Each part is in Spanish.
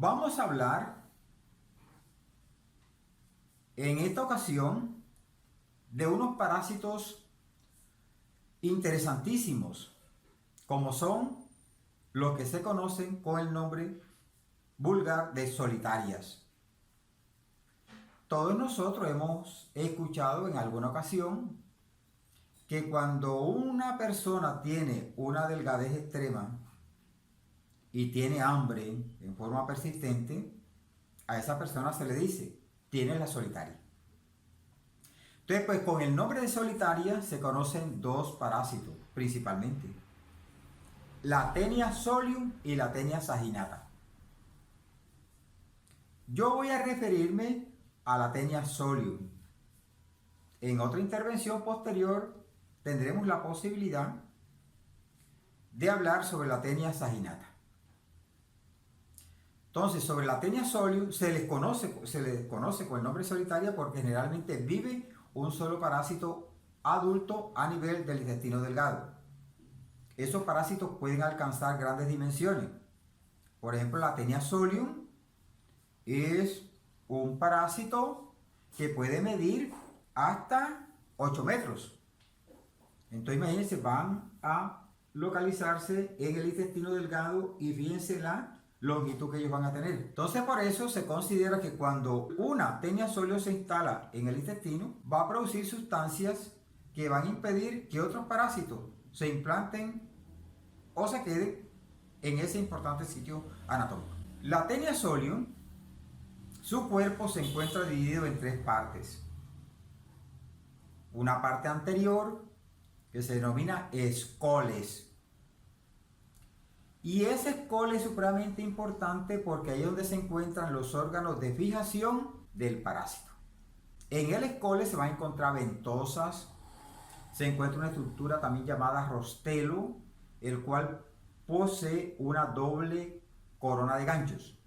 Vamos a hablar en esta ocasión de unos parásitos interesantísimos, como son los que se conocen con el nombre vulgar de solitarias. Todos nosotros hemos escuchado en alguna ocasión que cuando una persona tiene una delgadez extrema y tiene hambre en forma persistente, a esa persona se le dice, tiene la solitaria. Entonces, pues con el nombre de solitaria se conocen dos parásitos principalmente, la Taenia solium y la Taenia saginata. Yo voy a referirme a la Taenia solium. En otra intervención posterior tendremos la posibilidad de hablar sobre la Taenia saginata. Entonces, sobre la Taenia solium se les conoce con el nombre solitaria porque generalmente vive un solo parásito adulto a nivel del intestino delgado. Esos parásitos pueden alcanzar grandes dimensiones. Por ejemplo, la Taenia solium es un parásito que puede medir hasta 8 metros. Entonces, imagínense, van a localizarse en el intestino delgado y fíjense la longitud que ellos van a tener. Entonces, por eso se considera que cuando una Taenia solium se instala en el intestino, va a producir sustancias que van a impedir que otros parásitos se implanten o se queden en ese importante sitio anatómico. La Taenia solium, su cuerpo se encuentra dividido en 3 partes. Una parte anterior que se denomina escoles. Y ese escole es supremamente importante porque ahí es donde se encuentran los órganos de fijación del parásito. En el escole se van a encontrar ventosas, se encuentra una estructura también llamada rostelo, el cual posee una doble corona de ganchos.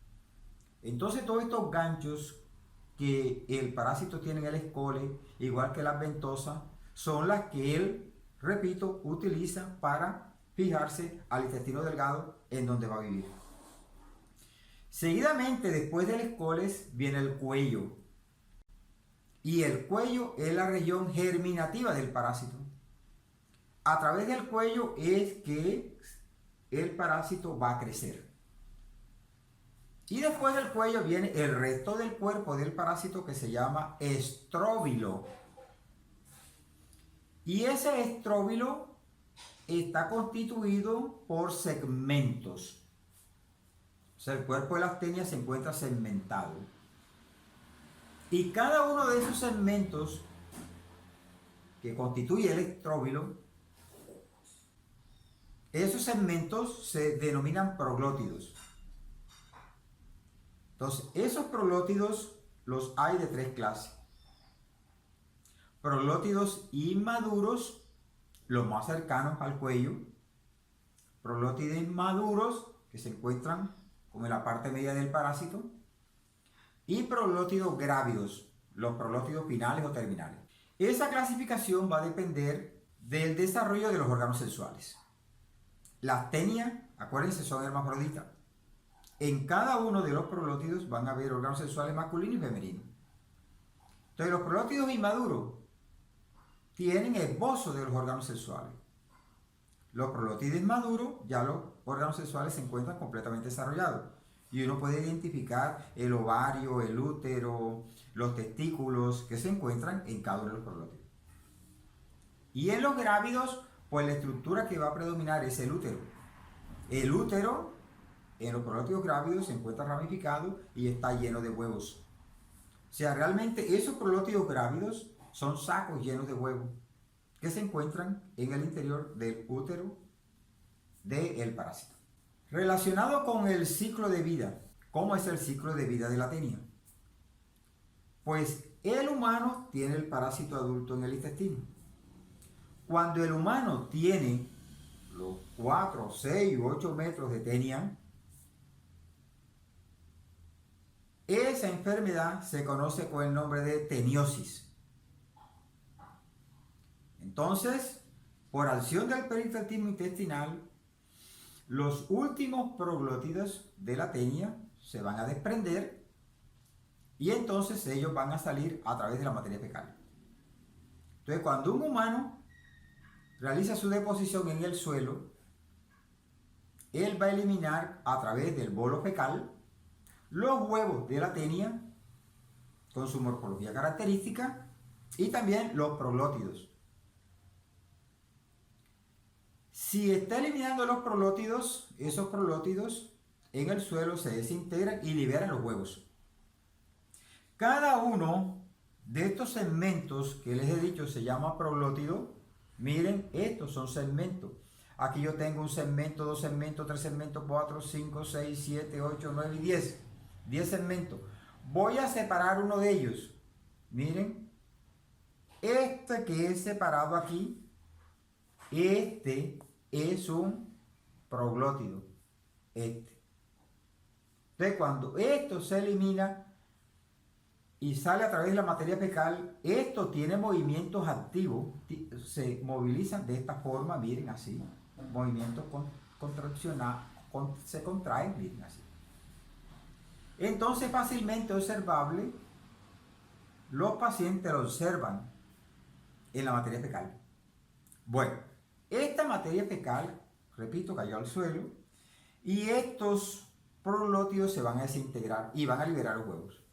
Entonces todos estos ganchos que el parásito tiene en el escole, igual que las ventosas, son las que él, repito, utiliza para fijarse al intestino delgado en donde va a vivir. Seguidamente, después del escoles, viene el cuello. Y el cuello es la región germinativa del parásito. A través del cuello es que el parásito va a crecer. Y después del cuello viene el resto del cuerpo del parásito que se llama estróbilo. Y ese estróbilo está constituido por segmentos. O sea, el cuerpo de las tenias se encuentra segmentado. Y cada uno de esos segmentos que constituye el estróbilo, esos segmentos se denominan proglótidos. Entonces, esos proglótidos los hay de 3 clases. Proglótidos inmaduros, los más cercanos al cuello, proglótidos maduros que se encuentran como en la parte media del parásito, y proglótidos grávidos, los proglótidos finales o terminales. Esa clasificación va a depender del desarrollo de los órganos sexuales. Las tenias, acuérdense, son hermafroditas. En cada uno de los proglótidos van a haber órganos sexuales masculinos y femeninos. Entonces, los proglótidos inmaduros tienen esbozo de los órganos sexuales. Los proglótidos maduros, ya los órganos sexuales se encuentran completamente desarrollados. Y uno puede identificar el ovario, el útero, los testículos que se encuentran en cada uno de los proglótidos. Y en los grávidos, pues la estructura que va a predominar es el útero. El útero, en los proglótidos grávidos, se encuentra ramificado y está lleno de huevos. O sea, realmente esos proglótidos grávidos son sacos llenos de huevos que se encuentran en el interior del útero del parásito. Relacionado con el ciclo de vida, ¿cómo es el ciclo de vida de la tenia? Pues el humano tiene el parásito adulto en el intestino. Cuando el humano tiene los 4, 6 u 8 metros de tenia, esa enfermedad se conoce con el nombre de teniosis. Entonces, por acción del perifractismo intestinal, los últimos proglótidos de la tenia se van a desprender y entonces ellos van a salir a través de la materia fecal. Entonces, cuando un humano realiza su deposición en el suelo, él va a eliminar a través del bolo fecal los huevos de la tenia con su morfología característica y también los proglótidos. Si está eliminando los proglótidos, esos proglótidos en el suelo se desintegran y liberan los huevos. Cada uno de estos segmentos que les he dicho se llama proglótido. Miren, estos son segmentos. Aquí yo tengo un segmento, 2 segmentos, 3 segmentos, 4, 5, 6, 7, 8, 9 y 10. 10 segmentos. Voy a separar uno de ellos. Miren, este que es separado aquí, este es un proglótido. Entonces, cuando esto se elimina y sale a través de la materia fecal, esto tiene movimientos activos, se movilizan de esta forma, miren así, movimientos contraccionados, se contraen, miren así. Entonces, fácilmente observable, los pacientes lo observan en la materia fecal. Bueno, esta materia fecal, repito, cayó al suelo y estos proglótidos se van a desintegrar y van a liberar los huevos.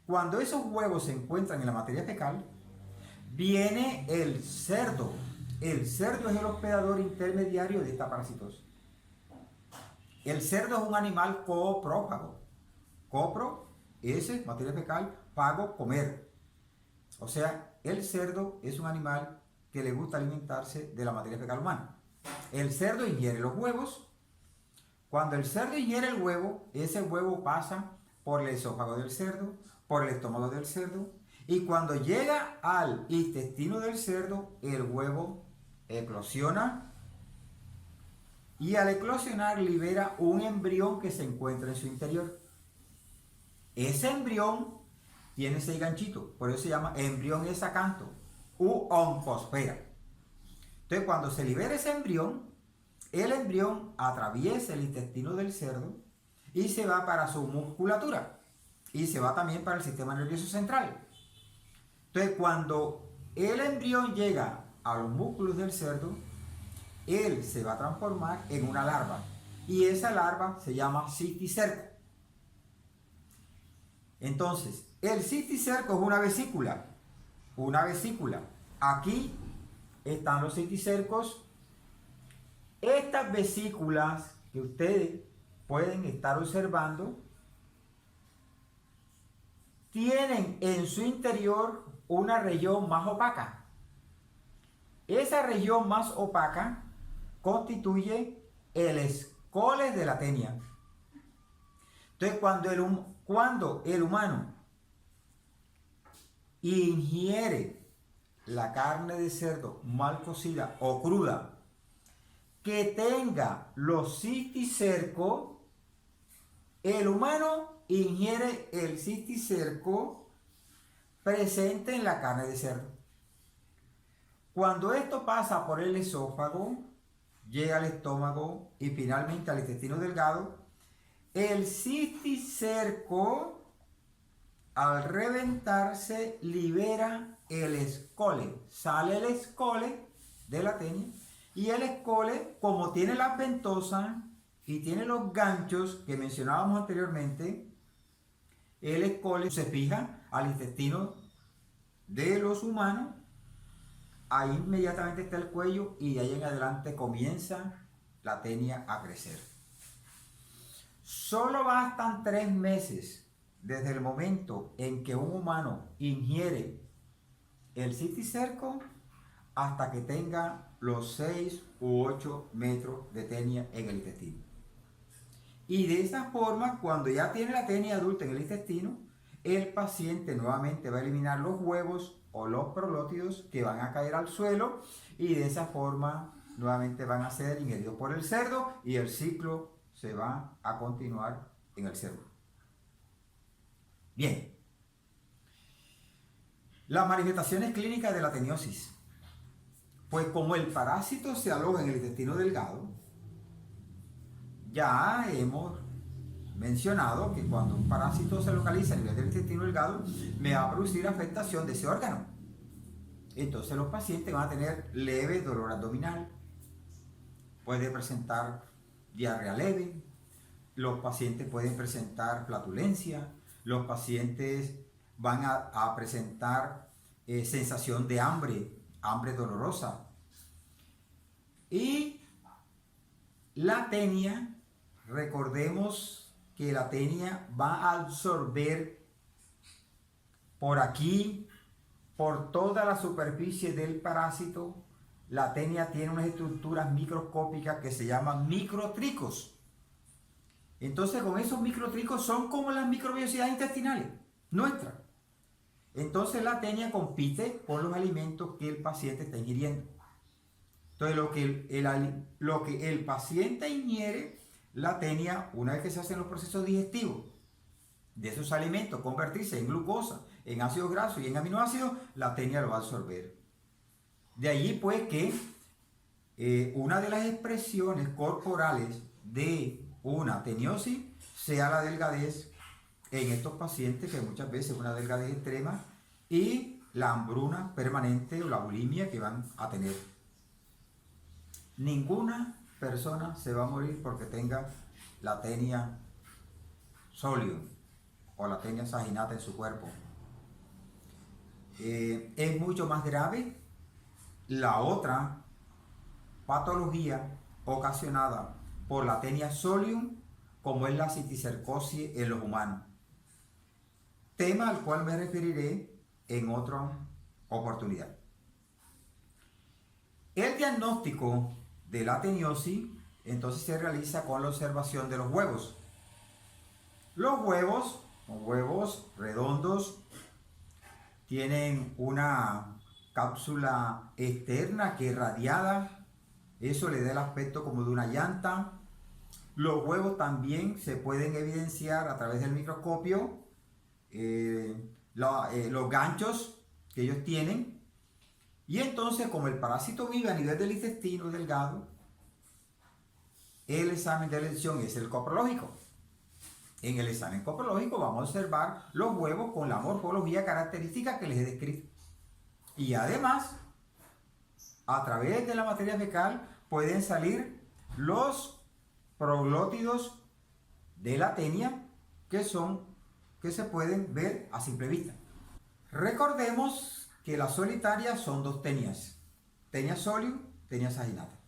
Cuando esos huevos se encuentran en la materia fecal, viene el cerdo. El cerdo es el hospedador intermediario de esta parasitosis. El cerdo es un animal coprófago. Copro, ese, materia fecal, pago, comer. O sea, el cerdo es un animal que le gusta alimentarse de la materia fecal humana. El cerdo ingiere los huevos. Cuando el cerdo ingiere el huevo, ese huevo pasa por el esófago del cerdo, por el estómago del cerdo, y cuando llega al intestino del cerdo, el huevo eclosiona y al eclosionar libera un embrión que se encuentra en su interior. Ese embrión tiene 6 ganchitos, por eso se llama embrión esacanto u oncosfera. Entonces, cuando se libera ese embrión, el embrión atraviesa el intestino del cerdo y se va para su musculatura y se va también para el sistema nervioso central. Entonces, cuando el embrión llega a los músculos del cerdo, él se va a transformar en una larva y esa larva se llama cisticerco. Entonces, el cisticerco es una vesícula. Una vesícula. Aquí están los cisticercos. Estas vesículas que ustedes pueden estar observando tienen en su interior una región más opaca. Esa región más opaca constituye el escoles de la tenia. Entonces, cuando el humano ingiere la carne de cerdo mal cocida o cruda que tenga los cisticercos, el humano ingiere el cisticerco presente en la carne de cerdo. Cuando esto pasa por el esófago, llega al estómago y finalmente al intestino delgado, el cisticerco al reventarse libera el escole. Sale el escole de la tenia y el escole, como tiene las ventosas y tiene los ganchos que mencionábamos anteriormente, el escole se fija al intestino de los humanos. Ahí inmediatamente está el cuello y de ahí en adelante comienza la tenia a crecer. Solo bastan 3 meses desde el momento en que un humano ingiere el cisticerco hasta que tenga los 6 u 8 metros de tenia en el intestino. Y de esa forma, cuando ya tiene la tenia adulta en el intestino, el paciente nuevamente va a eliminar los huevos o los proglótidos que van a caer al suelo y de esa forma nuevamente van a ser ingeridos por el cerdo y el ciclo se va a continuar en el cerdo. Bien. Las manifestaciones clínicas de la teniosis. Pues como el parásito se aloja en el intestino delgado, ya hemos mencionado que cuando un parásito se localiza a nivel del intestino delgado, me va a producir afectación de ese órgano. Entonces los pacientes van a tener leve dolor abdominal, puede presentar diarrea leve, los pacientes pueden presentar flatulencia, los pacientes van a presentar sensación de hambre dolorosa. Y la tenia, recordemos que la tenia va a absorber por aquí, por toda la superficie del parásito. La tenia tiene unas estructuras microscópicas que se llaman microtricos. Entonces, con esos microtricos son como las microbiosidades intestinales nuestras. Entonces, la tenia compite con los alimentos que el paciente está ingiriendo. Entonces, lo que el paciente ingiere, la tenia, una vez que se hacen los procesos digestivos de esos alimentos, convertirse en glucosa, en ácidos grasos y en aminoácidos, la tenia lo va a absorber. De allí pues que una de las expresiones corporales de una teniosis sea la delgadez en estos pacientes, que muchas veces es una delgadez extrema, y la hambruna permanente o la bulimia que van a tener. Ninguna persona se va a morir porque tenga la tenia solium o la tenia saginata en su cuerpo. Es mucho más grave la otra patología ocasionada por la tenia solium, como es la citicercosis en los humanos. Tema al cual me referiré en otra oportunidad. El diagnóstico de la teniosis entonces se realiza con la observación de los huevos. Los huevos son huevos redondos, tienen una cápsula externa que es radiada, eso le da el aspecto como de una llanta. Los huevos también se pueden evidenciar a través del microscopio, los ganchos que ellos tienen. Y entonces, como el parásito vive a nivel del intestino delgado, el examen de elección es el coprológico. En el examen coprológico vamos a observar los huevos con la morfología característica que les he descrito. Y además, a través de la materia fecal pueden salir los proglótidos de la tenia que se pueden ver a simple vista. Recordemos que las solitarias son dos tenias, tenia solium, tenia saginata.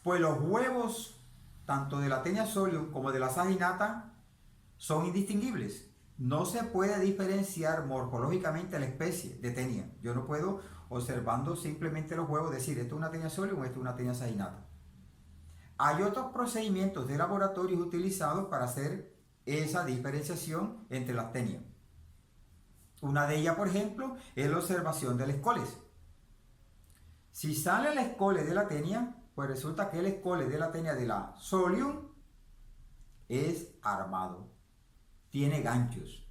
Pues los huevos, tanto de la tenia solium como de la saginata, son indistinguibles. No se puede diferenciar morfológicamente la especie de tenia. Yo no puedo, observando simplemente los huevos, decir esto es una tenia solium o esto es una tenia saginata. Hay otros procedimientos de laboratorio utilizados para hacer esa diferenciación entre las tenias. Una de ellas, por ejemplo, es la observación del escoles. Si sale el escoles de la tenia, pues resulta que el escoles de la tenia de la solium es armado, tiene ganchos.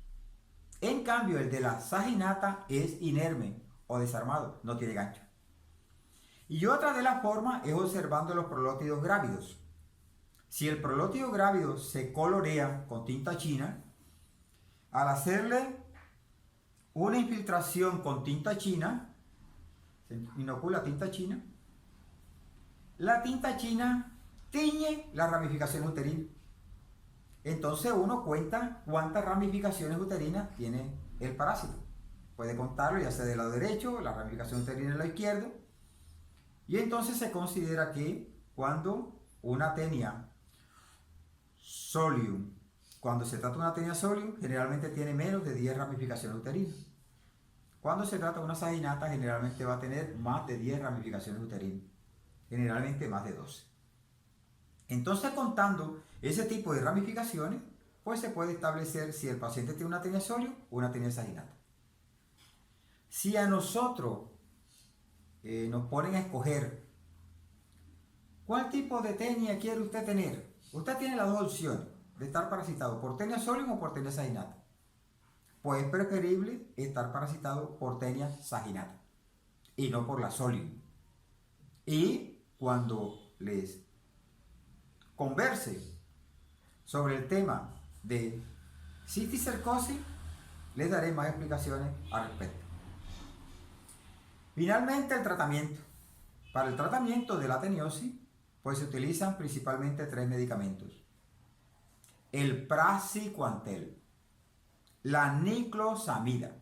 En cambio, el de la saginata es inerme o desarmado, no tiene gancho. Y otra de las formas es observando los proglótidos grávidos. Si el proglótido grávido se colorea con tinta china, al hacerle una infiltración con tinta china, se inocula tinta china, la tinta china tiñe las ramificaciones uterinas. Entonces uno cuenta cuántas ramificaciones uterinas tiene el parásito. Puede contarlo ya sea del lado derecho, la ramificación uterina del lado izquierdo. Y entonces se considera que cuando una tenia solium, cuando se trata de una tenia solium, generalmente tiene menos de 10 ramificaciones uterinas. Cuando se trata de una saginata, generalmente va a tener más de 10 ramificaciones uterinas. Generalmente más de 12. Entonces, contando ese tipo de ramificaciones, pues se puede establecer si el paciente tiene una tenia solium o una tenia saginata. Si a nosotros nos ponen a escoger cuál tipo de tenia quiere usted tener, usted tiene las dos opciones de estar parasitado por tenia solium o por tenia saginata. Pues es preferible estar parasitado por tenia saginata y no por la solium. Y cuando les converse sobre el tema de cisticercosis, les daré más explicaciones al respecto. Finalmente, el tratamiento. Para el tratamiento de la teniosis, pues se utilizan principalmente 3 medicamentos. El praziquantel, la niclosamida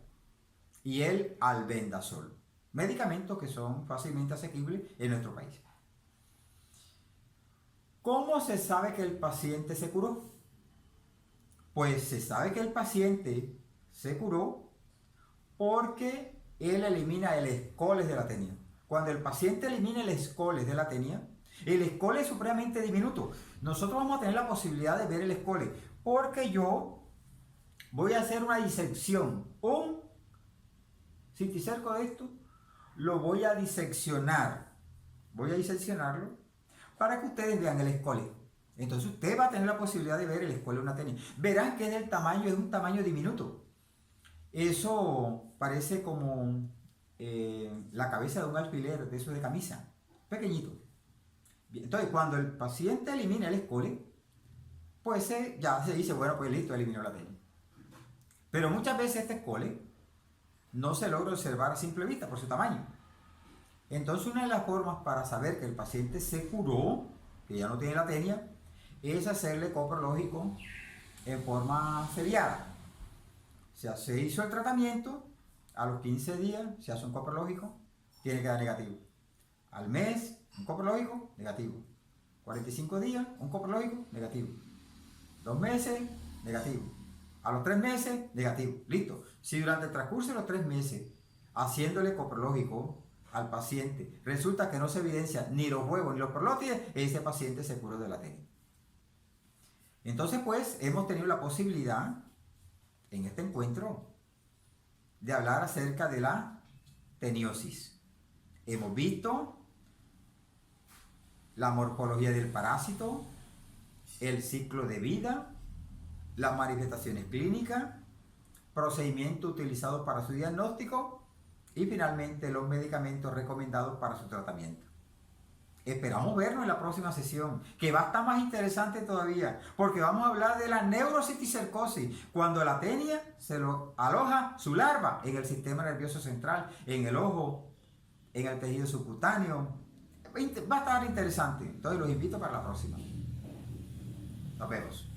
y el albendazol. Medicamentos que son fácilmente asequibles en nuestro país. ¿Cómo se sabe que el paciente se curó? Pues se sabe que el paciente se curó porque él elimina el escoles de la tenia. Cuando el paciente elimina el escoles de la tenia, el escoles es supremamente diminuto. Nosotros vamos a tener la posibilidad de ver el escoles porque yo voy a hacer una disección. Un cisticerco de esto lo voy a diseccionar. Voy a diseccionarlo para que ustedes vean el escoles. Entonces usted va a tener la posibilidad de ver el escoles de una tenia. Verán que es un tamaño diminuto. Eso parece como la cabeza de un alfiler de eso de camisa. Pequeñito. Bien, entonces cuando el paciente elimina el escoles, pues ya se dice, bueno, pues listo, eliminó la tenia. Pero muchas veces este escoles no se logra observar a simple vista por su tamaño. Entonces una de las formas para saber que el paciente se curó, que ya no tiene la tenia, es hacerle coprológico en forma seriada. O sea, se hizo el tratamiento, a los 15 días se hace un coprológico, tiene que dar negativo. Al mes, un coprológico, negativo. 45 días, un coprológico, negativo. 2 meses, negativo. A los 3 meses, negativo. Listo. Si durante el transcurso de los 3 meses, haciéndole coprológico al paciente, resulta que no se evidencia ni los huevos ni los prolótides, ese paciente se curó de la tenia. Entonces, pues, hemos tenido la posibilidad, en este encuentro, de hablar acerca de la teniosis. Hemos visto la morfología del parásito, el ciclo de vida, las manifestaciones clínicas, procedimientos utilizados para su diagnóstico y finalmente los medicamentos recomendados para su tratamiento. Esperamos vernos en la próxima sesión, que va a estar más interesante todavía, porque vamos a hablar de la neurocisticercosis, cuando la tenia se lo aloja su larva en el sistema nervioso central, en el ojo, en el tejido subcutáneo. Va a estar interesante, entonces los invito para la próxima. Nos vemos.